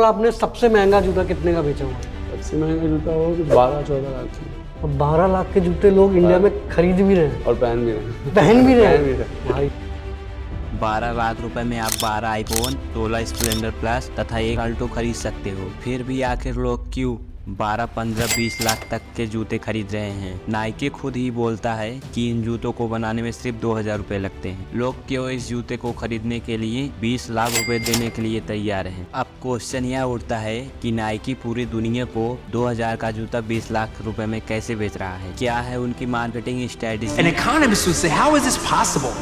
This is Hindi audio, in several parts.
ओवरऑल आपने सबसे महंगा जूता कितने का बेचा हुआ? सबसे महंगा जूता हो कुछ 12-14 लाख की। और 12 लाख के जूते लोग इंडिया में खरीद भी रहे हैं और पहन भी रहे हैं। पहन भी रहे पहन भी हैं रहे भाई। 12 लाख रुपए में आप 12 आईफोन, 16 स्प्लेंडर प्लस तथा एक अल्टो खरीद सकते हो। फिर भी आखिर लोग क्यों 12, 15, 20 लाख तक के जूते खरीद रहे हैं? नाइकी खुद ही बोलता है कि इन जूतों को बनाने में सिर्फ 2000 रुपए लगते हैं। लोग क्यों इस जूते को खरीदने के लिए 20 लाख रुपए देने के लिए तैयार हैं? अब क्वेश्चन यह उठता है कि नाइकी पूरी दुनिया को 2000 का जूता 20 लाख रुपए में कैसे बेच रहा है? क्या है उनकी marketing strategy? An economist would say, how is this possible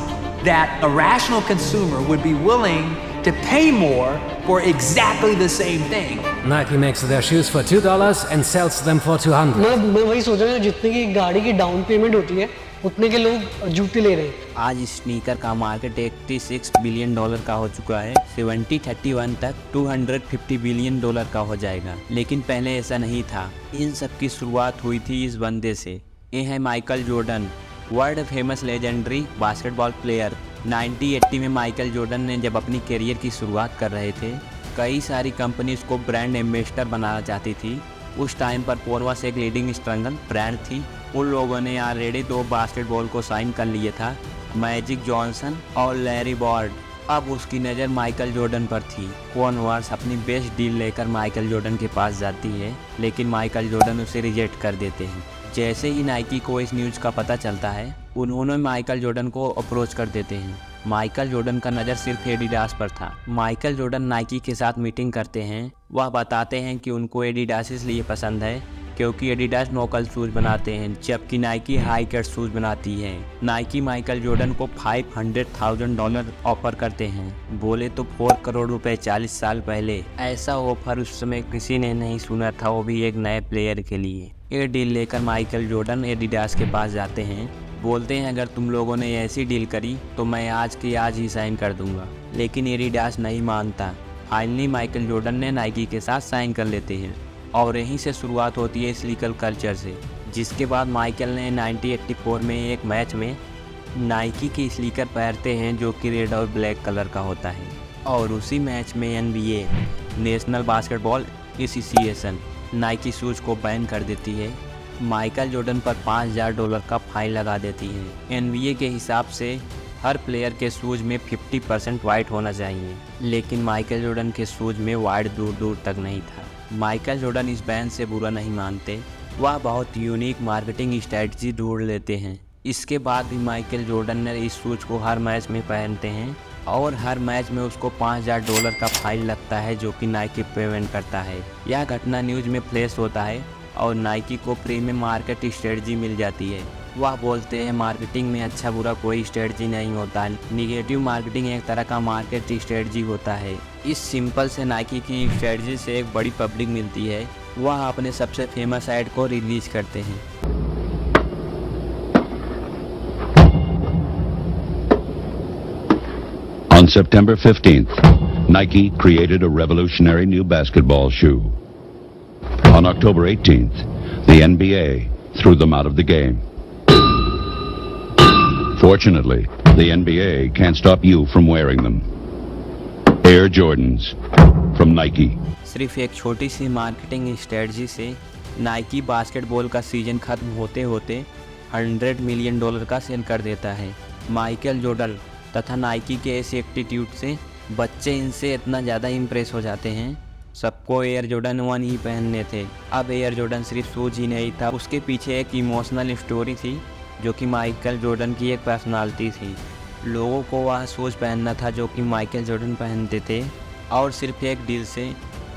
that a rational consumer would be willing to pay more for exactly the same thing? Nike makes their shoes for $2 and sells them for $200. मैं वही सोच रहा हूँ, जितने की गाड़ी की डाउन पेमेंट होती है उतने के लोग जूते ले रहे हैं। आज स्नीकर का मार्केट 86 बिलियन डॉलर का हो चुका है। 2031 तक 250 बिलियन डॉलर का हो जाएगा। लेकिन पहले ऐसा नहीं था। इन सब की शुरुआत हुई थी इस बंदे से। ये है Michael Jordan, world famous legendary basketball player. 1980 में माइकल जॉर्डन ने जब अपनी करियर की शुरुआत कर रहे थे, कई सारी कंपनीज को ब्रांड एम्बेसडर बनाना चाहती थी। उस टाइम पर पोरवास एक लीडिंग स्ट्रगल ब्रांड थी। उन लोगों ने ऑलरेडी 2 बास्केटबॉल को साइन कर लिए था, मैजिक जॉनसन और लैरी बर्ड। अब उसकी नज़र माइकल जॉर्डन पर थी। कॉनवर्स अपनी बेस्ट डील लेकर माइकल जॉर्डन के पास जाती है, लेकिन माइकल जॉर्डन उसे रिजेक्ट कर देते हैं। जैसे ही नाइकी को इस न्यूज़ का पता चलता है, उन्होंने माइकल जॉर्डन को अप्रोच कर देते हैं। माइकल जॉर्डन का नज़र सिर्फ एडिडास पर था। माइकल जॉर्डन नाइकी के साथ मीटिंग करते हैं। वह बताते हैं कि उनको एडिडास इसलिए पसंद है क्योंकि एडिडास नोकल शूज़ बनाते हैं, जबकि नाइकी हाई कट शूज़ बनाती है। नाइकी माइकल जॉर्डन को $500,000 ऑफर करते हैं। बोले तो 4 करोड़ रुपए 40 साल पहले। ऐसा ऑफर उस समय किसी ने नहीं सुना था, वो भी एक नए प्लेयर के लिए। ये डील लेकर माइकल जॉर्डन एडिडास के पास जाते हैं। बोलते हैं अगर तुम लोगों ने ऐसी डील करी तो मैं आज की आज ही साइन कर दूंगा। लेकिन एडिडास नहीं मानता। फाइनली माइकल जॉर्डन ने नाइकी के साथ साइन कर लेते हैं और यहीं से शुरुआत होती है स्नीकर कल्चर से। जिसके बाद माइकल ने 1984 में एक मैच में नाइकी की स्नीकर पहनते हैं जो कि रेड और ब्लैक कलर का होता है। और उसी मैच में NBA national basketball association Nike shoes को बैन कर देती है। माइकल जॉर्डन पर $5000 का फाइन लगा देती है। NBA के हिसाब से हर प्लेयर के शूज़ में 50% वाइट होना चाहिए, लेकिन माइकल जॉर्डन के शूज़ में वाइट दूर दूर तक नहीं था। माइकल जॉर्डन इस बैन से बुरा नहीं मानते। वह बहुत यूनिक मार्केटिंग स्ट्रेटजी ढूंढ लेते हैं। इसके बाद भी माइकल जॉर्डन ने इस शूज़ को हर मैच में पहनते हैं और हर मैच में उसको $5000 का फाइन लगता है, जो कि नाइकी पेमेंट करता है। यह घटना न्यूज़ में फ्लैश होता है और नाइकी को प्रीमियम मार्केट स्ट्रेटजी मिल जाती है। वह बोलते हैं मार्केटिंग में अच्छा बुरा कोई स्ट्रेटजी नहीं होता। निगेटिव मार्केटिंग एक तरह का मार्केट स्ट्रेटजी होता है। इस सिंपल से नाइकी की स्ट्रेटजी से एक बड़ी पब्लिक मिलती है। वह अपने सबसे फेमस ऐड को रिलीज करते हैं। On September 15th, Nike created a revolutionary new basketball shoe. On October 18th, the NBA threw them out of the game. Fortunately, the NBA can't stop you from wearing them. Air Jordans from Nike. सिर्फ एक छोटी सी मार्केटिंग स्ट्रेटजी से नाइकी बास्केटबॉल का सीजन खत्म होते होते $100 मिलियन का सेल कर देता है। माइकल जॉर्डन तथा नाइकी के ऐसे एटीट्यूड से बच्चे इनसे इतना ज़्यादा इम्प्रेस हो जाते हैं। सबको एयर जॉर्डन 1 ही पहनने थे। अब एयर जॉर्डन सिर्फ शूज ही नहीं था, उसके पीछे एक इमोशनल स्टोरी थी जो कि माइकल जॉर्डन की एक पर्सनालिटी थी। लोगों को वह शूज़ पहनना था जो कि माइकल जॉर्डन पहनते थे। और सिर्फ एक डील से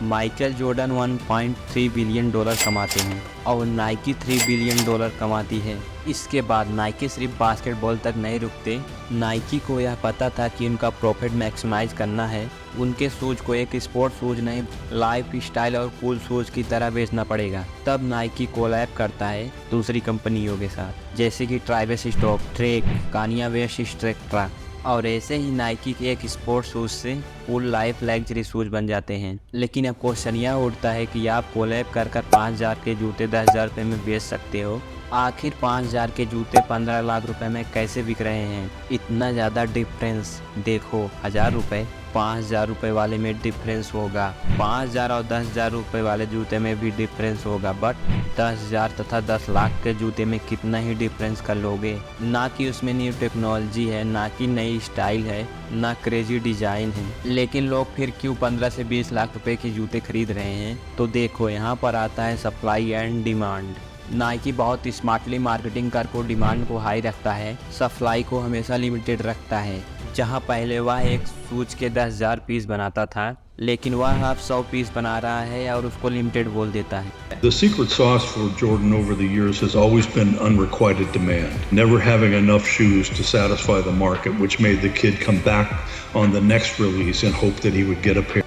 माइकल जॉर्डन $1.3 बिलियन कमाते हैं और नाइकी $3 बिलियन कमाती है। इसके बाद नाइकी सिर्फ बास्केटबॉल तक नहीं रुकते। नाइकी को यह पता था कि उनका प्रॉफिट मैक्सिमाइज करना है। उनके शूज़ को एक स्पोर्ट शूज़ नहीं, लाइफ स्टाइल और कूल शूज़ की तरह बेचना पड़ेगा। तब नाइकी कोलैब करता है दूसरी कंपनियों के साथ, जैसे कि ट्राइवेस स्टॉप, ट्रेक, कानिया वेस्ट स्ट्रेक्ट्रा। और ऐसे ही नाइकी के एक स्पोर्ट्स शूज़ से फुल लाइफ लग्जरी शूज़ बन जाते हैं। लेकिन अब क्वेश्चन यह उठता है कि आप कोलैब कर 5000 के जूते 10,000 रुपये में बेच सकते हो। आखिर 5000 के जूते 15 लाख रुपए में कैसे बिक रहे हैं? इतना ज़्यादा डिफरेंस देखो, 1000 रुपये 5000 रुपये वाले में डिफरेंस होगा, 5000 और 10,000 रुपये वाले जूते में भी डिफरेंस होगा, बट 10,000 तथा 10 लाख के जूते में कितना ही डिफरेंस कर लोगे। ना कि उसमें न्यू टेक्नोलॉजी है, ना कि नई स्टाइल है, ना क्रेजी डिजाइन है, लेकिन लोग फिर क्यों 15 से 20 लाख रुपए के जूते खरीद रहे हैं? तो देखो, यहाँ पर आता है सप्लाई एंड डिमांड। नाइकी बहुत स्मार्टली मार्केटिंग कर को डिमांड को हाई रखता है, सप्लाई को हमेशा लिमिटेड रखता है। जहां पहले वह एक शूज के 10,000 पीस बनाता था, लेकिन वह अब 100 पीस बना रहा है और उसको लिमिटेड बोल देता है। The secret sauce for Jordan over the years has always been unrequited demand, never having enough shoes to satisfy the market, which made the kid come back on the next release and hope that he would get a pair.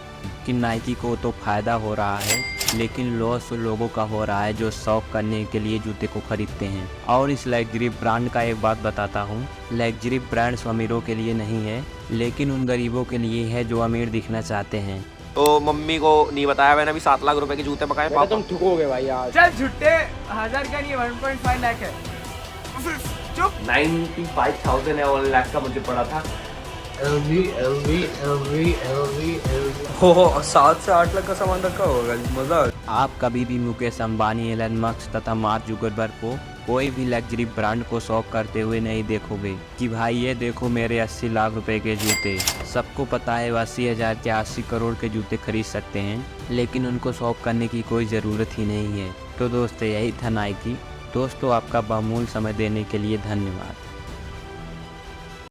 कि नाइकी को तो फ़ायदा हो रहा है, लेकिन लॉस लोगों का हो रहा है जो शौक करने के लिए जूते को खरीदते हैं। और इस लग्जरी ब्रांड का एक बात बताता हूँ, लग्जरी ब्रांड्स अमीरों के लिए नहीं है, लेकिन उन गरीबों के लिए है जो अमीर दिखना चाहते हैं। तो मम्मी को नहीं बताया, मैंने अभी 7 लाख रुपए के जूते मंगाए। पापा तुम ठुकोगे भाई आज। चल झुट्टे, 1000 का नहीं 1.5 लाख है। चुप। 95,000 है, 1 लाख का मुझे पड़ा था। हो 7 से 8 लाख का सामान रखा होगा, मजा। आप कभी भी मुकेश अंबानी, एलन मस्क तथा मार्क जुकरबर्ग को कोई भी लग्जरी ब्रांड को शौक करते हुए नहीं देखोगे कि भाई ये देखो मेरे 80 लाख रुपए के जूते। सबको पता है 80,000 के 80 करोड़ के जूते खरीद सकते हैं, लेकिन उनको शौक करने की कोई ज़रूरत ही नहीं है। तो दोस्तों, यही था नाइकी। दोस्तों, आपका बहुमूल्य समय देने के लिए धन्यवाद।